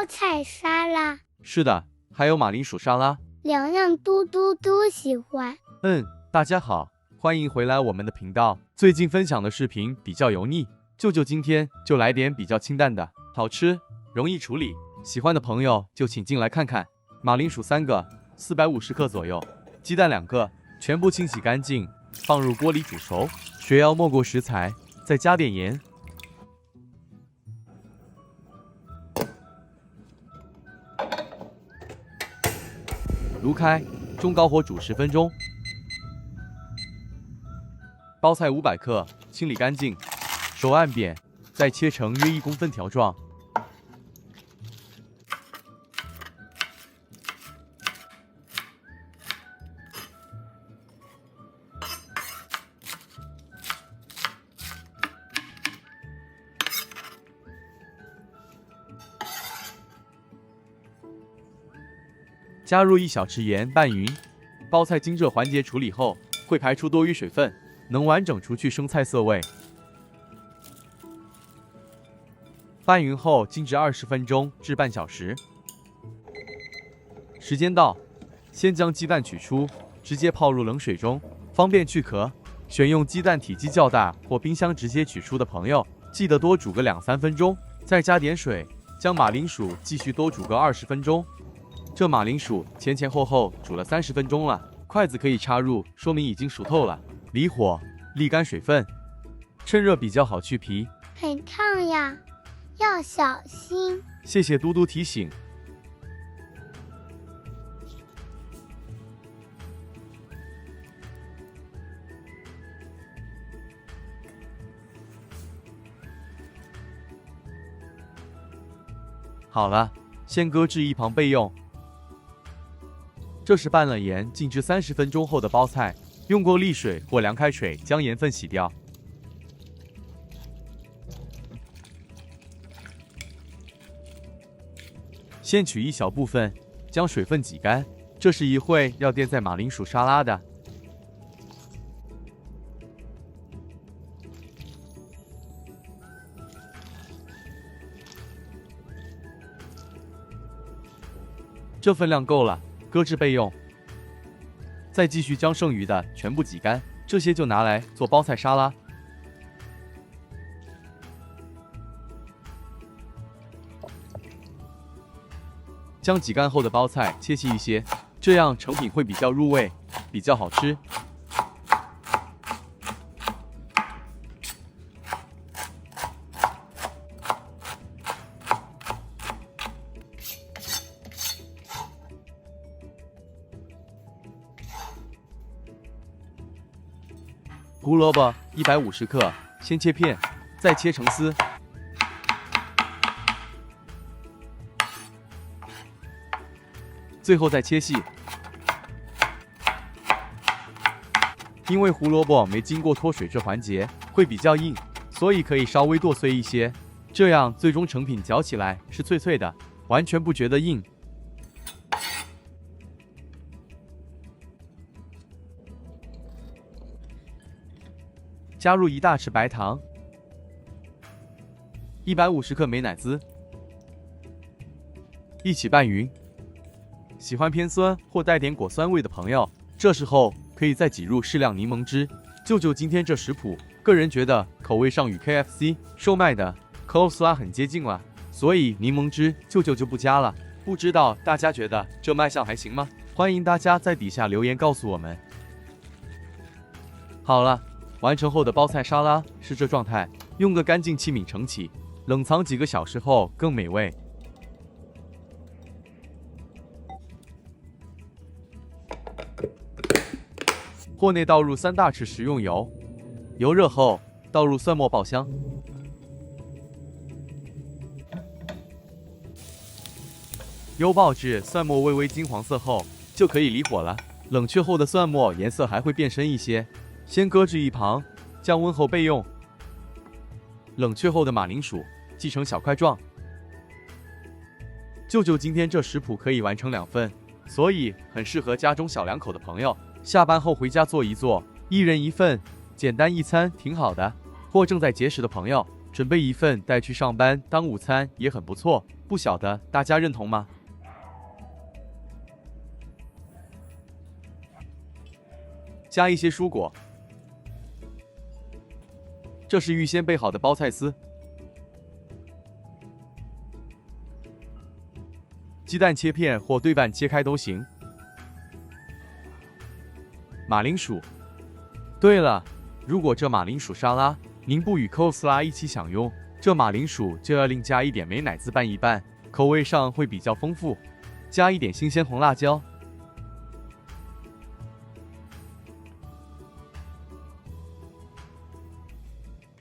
包菜沙拉。是的，还有马铃薯沙拉。凉凉嘟嘟都喜欢。大家好，欢迎回来我们的频道。最近分享的视频比较油腻，舅舅今天就来点比较清淡的，好吃，容易处理。喜欢的朋友就请进来看看。马铃薯3个，450克左右，鸡蛋2个，全部清洗干净，放入锅里煮熟。水要没过食材，再加点盐。炉开，中高火煮10分钟。包菜500克，清理干净，手按扁，再切成约1公分条状。加入1小匙盐拌匀。包菜经这环节处理后，会排出多余水分，能完整除去生菜涩味。拌匀后静置20分钟至半小时。时间到，先将鸡蛋取出，直接泡入冷水中，方便去壳。选用鸡蛋体积较大或冰箱直接取出的朋友，记得多煮个2-3分钟，再加点水，将马铃薯继续多煮个20分钟。这马铃薯前后后煮了30分钟了，筷子可以插入，说明已经熟透了。离火，沥干水分，趁热比较好去皮。很烫呀，要小心。谢谢嘟嘟提醒。好了，先搁置一旁备用。这是拌了盐静置30分钟后的包菜，用过沥水或凉开水将盐分洗掉。先取一小部分，将水分挤干，这是一会要垫在马铃薯沙拉的。这分量够了，搁置备用。再继续将剩余的全部挤干，这些就拿来做包菜沙拉。将挤干后的包菜切细一些，这样成品会比较入味，比较好吃。胡萝卜150克，先切片，再切成丝。最后再切细。因为胡萝卜没经过脱水这环节，会比较硬，所以可以稍微剁碎一些，这样最终成品嚼起来是脆脆的，完全不觉得硬。加入1大匙白糖，150克美乃滋，一起拌匀。喜欢偏酸或带点果酸味的朋友，这时候可以再挤入适量柠檬汁。舅舅今天这食谱，个人觉得口味上与 KFC 售卖的 coleslaw 很接近了，所以柠檬汁舅舅就不加了。不知道大家觉得这卖相还行吗？欢迎大家在底下留言告诉我们。好了，完成后的包菜沙拉是这状态，用个干净器皿盛起，冷藏几个小时后更美味。锅内倒入3大匙食用油，油热后倒入蒜末爆香。油爆至蒜末微微金黄色后就可以离火了。冷却后的蒜末颜色还会变深一些，先搁置一旁，降温后备用。冷却后的马铃薯切成小块状。舅舅今天这食谱可以完成2份，所以很适合家中小两口的朋友。下班后回家做一做，1人1份，简单一餐挺好的。或正在节食的朋友，准备一份带去上班当午餐也很不错，不晓得大家认同吗？加一些蔬果，这是预先备好的包菜丝，鸡蛋切片或对半切开都行。马铃薯，对了，如果这马铃薯沙拉您不与 coleslaw 一起享用，这马铃薯就要另加一点美乃滋拌一拌，口味上会比较丰富。加一点新鲜红辣椒，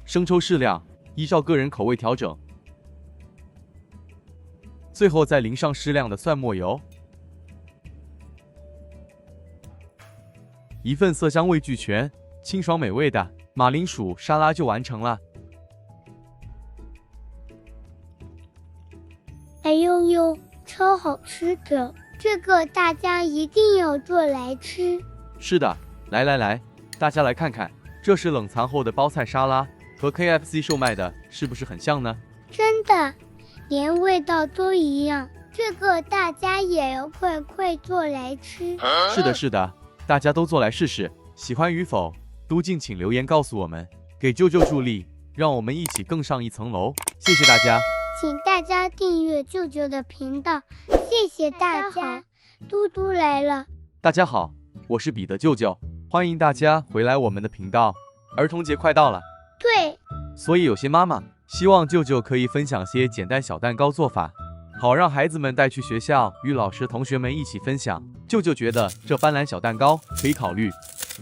生抽适量，依照个人口味调整。最后再淋上适量的蒜末油。一份色香味俱全、清爽美味的马铃薯沙拉就完成了。哎呦呦，超好吃的！这个大家一定要做来吃。是的，来，大家来看看，这是冷藏后的包菜沙拉，和 KFC 售卖的是不是很像呢？真的，连味道都一样。这个大家也要快做来吃。是的，大家都做来试试，喜欢与否都敬请留言告诉我们，给舅舅助力，让我们一起更上一层楼。谢谢大家，请大家订阅舅舅的频道，谢谢大家。嘟嘟来了。大家好，我是彼得舅舅，欢迎大家回来我们的频道。儿童节快到了，对，所以有些妈妈希望舅舅可以分享些简单小蛋糕做法，好让孩子们带去学校与老师同学们一起分享。舅舅觉得这斑斓小蛋糕可以考虑。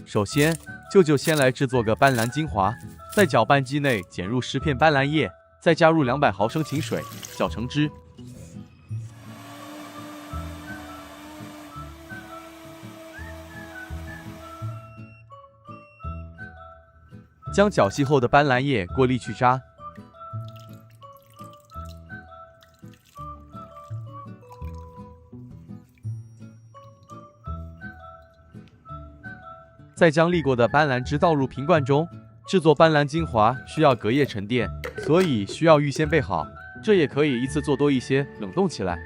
首先，舅舅先来制作个斑斓精华，在搅拌机内剪入10片斑斓叶，再加入200毫升清水，搅成汁。将搅细后的斑斓叶过滤去渣，再将沥过的斑斓汁倒入瓶罐中。制作斑斓精华需要隔夜沉淀，所以需要预先备好。这也可以一次做多一些，冷冻起来。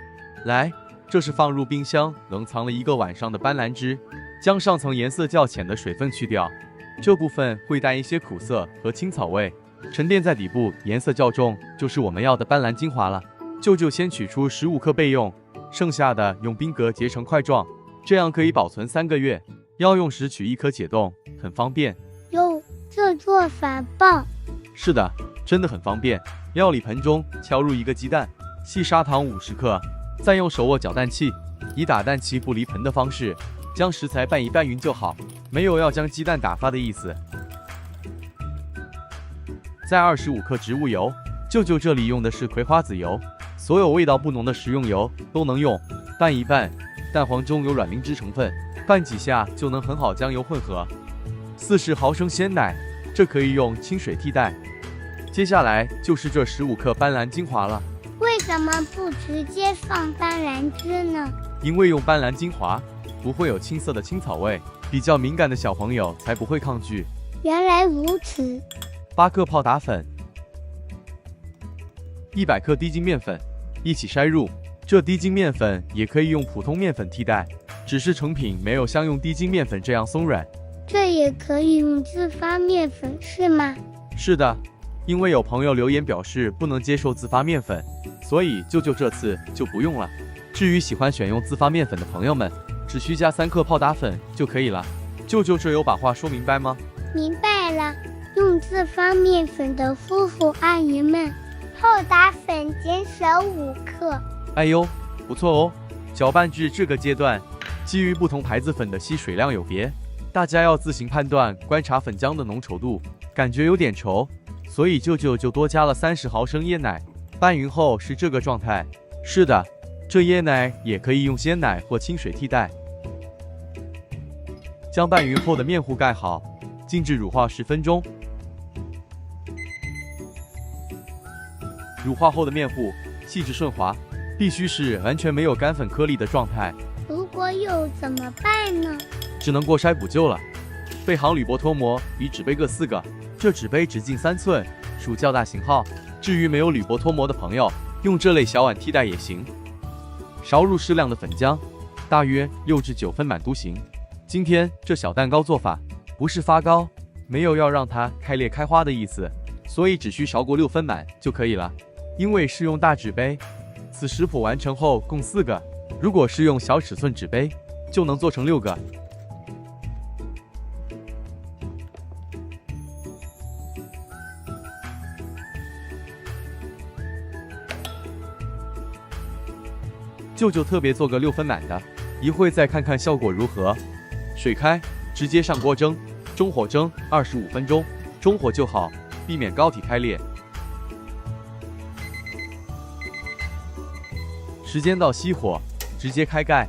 来，这是放入冰箱冷藏了1个晚上的斑斓汁，将上层颜色较浅的水分去掉。这部分会带一些苦涩和青草味，沉淀在底部，颜色较重，就是我们要的斑斓精华了。舅舅先取出15克备用，剩下的用冰格结成块状，这样可以保存3个月。要用时取1颗解冻，很方便。哟，这做法棒！是的，真的很方便。料理盆中敲入1个鸡蛋，细砂糖50克，再用手握搅蛋器，以打蛋器不离盆的方式将食材拌一拌匀就好，没有要将鸡蛋打发的意思。再25克植物油，舅舅这里用的是葵花籽油，所有味道不浓的食用油都能用。拌一拌，蛋黄中有卵磷脂成分，拌几下就能很好将油混合。40毫升鲜奶，这可以用清水替代。接下来就是这15克斑斓精华了。为什么不直接放斑斓汁呢？因为用斑斓精华不会有青涩的青草味，比较敏感的小朋友才不会抗拒。原来如此。8克泡打粉，100克低筋面粉，一起筛入。这低筋面粉也可以用普通面粉替代，只是成品没有像用低筋面粉这样松软。这也可以用自发面粉是吗？是的，因为有朋友留言表示不能接受自发面粉，所以舅舅这次就不用了。至于喜欢选用自发面粉的朋友们，只需加3克泡打粉就可以了。舅舅这有把话说明白吗？明白了。用自发面粉的夫妇阿姨们，泡打粉减少5克。哎呦，不错哦。搅拌至这个阶段，基于不同牌子粉的吸水量有别，大家要自行判断，观察粉浆的浓稠度，感觉有点稠，所以舅舅就多加了30毫升椰奶。拌匀后是这个状态。是的，这椰奶也可以用鲜奶或清水替代。将拌匀后的面糊盖好，静置乳化10分钟。乳化后的面糊细致顺滑，必须是完全没有干粉颗粒的状态。如果有怎么办呢？只能过筛补救了。备行铝箔脱模与纸杯各4个，这纸杯直径3寸，属较大型号。至于没有铝箔脱模的朋友，用这类小碗替代也行。勺入适量的粉浆，大约6至9分满都行。今天这小蛋糕做法不是发糕，没有要让它开裂开花的意思，所以只需勺过6分满就可以了。因为是用大纸杯，此食谱完成后共4个，如果是用小尺寸纸杯，就能做成6个。舅舅特别做个6分满的，一会再看看效果如何。水开，直接上锅蒸，中火蒸25分钟，中火就好，避免糕体开裂。时间到熄火，直接开盖。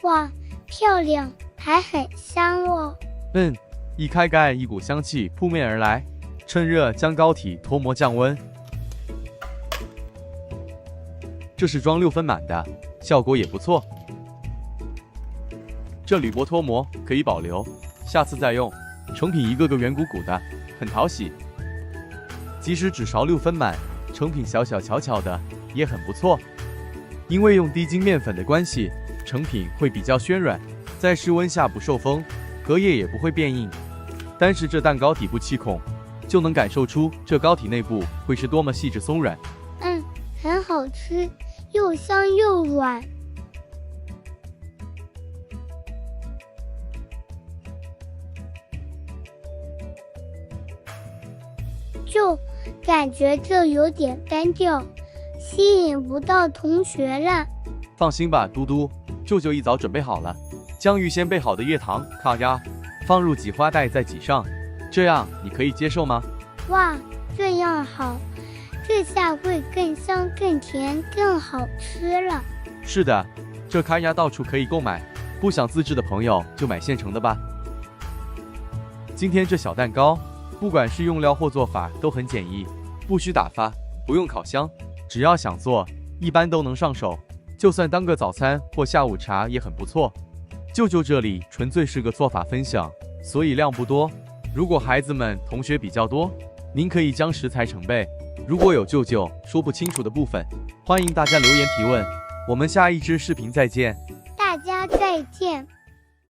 哇，漂亮，还很香哦。一开盖，一股香气扑面而来。趁热将糕体脱模降温。这是装6分满的，效果也不错。这铝箔脱模可以保留，下次再用。成品一个个圆鼓鼓的，很讨喜。即使只勺6分满，成品小小巧巧的也很不错。因为用低筋面粉的关系，成品会比较暄软，在室温下不受风，隔夜也不会变硬。单是这蛋糕底部气孔，就能感受出这糕体内部会是多么细致松软。很好吃，又香又软。就感觉这有点单调，吸引不到同学了。放心吧，嘟嘟，舅舅一早准备好了，将预先备好的液糖、烤鸭放入挤花袋再挤上，这样你可以接受吗？哇，这样好，这下会更香、更甜、更好吃了。是的，这开鸭到处可以购买，不想自制的朋友就买现成的吧。今天这小蛋糕，不管是用料或做法都很简易，不需打发，不用烤箱，只要想做，一般都能上手。就算当个早餐或下午茶也很不错。舅舅这里纯粹是个做法分享，所以量不多。如果孩子们同学比较多，您可以将食材成倍。如果有舅舅说不清楚的部分，欢迎大家留言提问。我们下一支视频再见。大家再见。